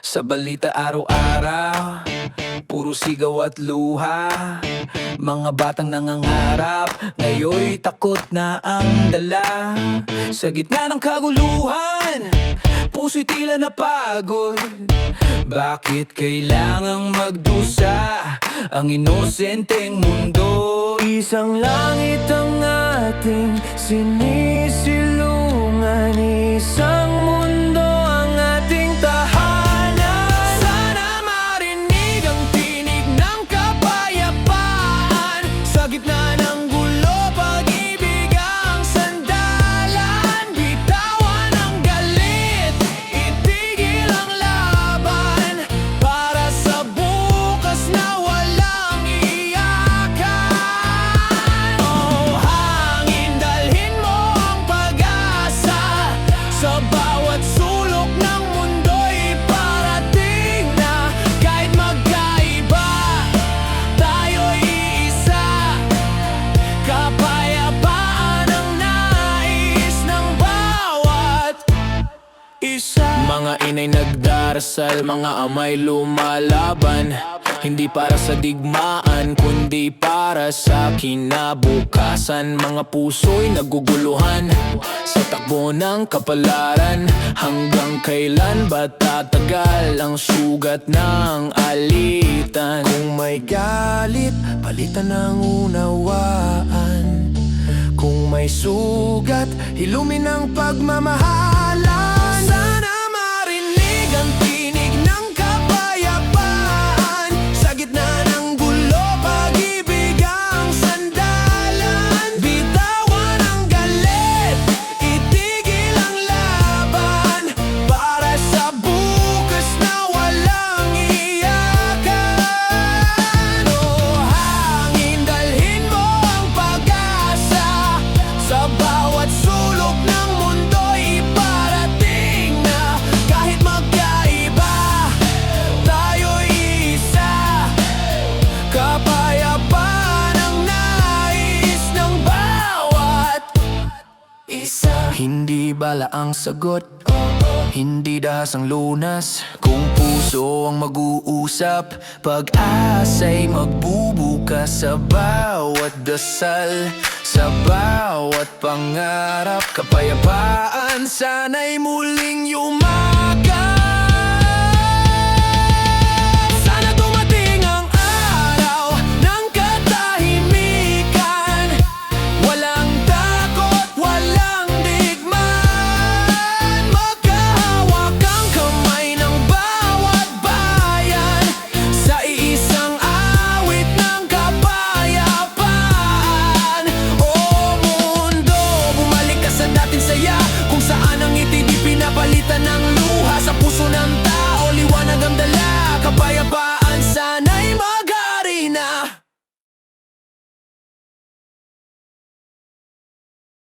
Sa balita araw-araw, puro sigaw at luha. Mga batang nangangarap, ngayon'y takot na ang dala. Sa gitna ng kaguluhan, puso'y tila napagod. Bakit kailangang magdusa ang inosenteng mundo? Isang langit ang ating sinisilungan, isang mundo ang ating tahanan. Sana marinig ang tinig ng kapayapaan. Sa gitna ng gulo, pag-ibig ang sandalan. Bitawan ang galit, itigil ang laban, para sa bukas na walang iyakan. Oh, hangin, dalhin mo ang pag-asa. Sa bawat sulok ng mundo'y parating na. Kahit magkaiba, tayo'y iisa. Kapayapaan ang nais ng bawat isa. Mga inay nagdarasal, mga amay lumalaban, hindi para sa digmaan, kundi para sa kinabukasan. Mga puso'y naguguluhan sa takbo ng kapalaran. Hanggang kailan ba tatagal ang sugat ng alitan? Kung may galit, palitan ng unawaan. Kung may sugat, hilumin ang pagmamahalan. Sana marinig ang tinig ng kapayapaan. Sa gitna ng gulo, pag-ibig ang sandalan. Bitawan ang galit, itigil ang laban, para sa bukas na walang iyakan. Oh, hangin, dalhin mo ang pag-asa. Sa bawat sulok ng mundo'y parating na. Kahit magkaiba, tayo'y isa. Kapayapaan ang nais ng bawat isa. Hindi bala ang sagot, hindi dahas ang lunas. Kung puso ang mag-uusap, pag-asa'y magbubukas. Sa bawat dasal, sa bawat pangarap, kapayapaan sana'y muling yumaman.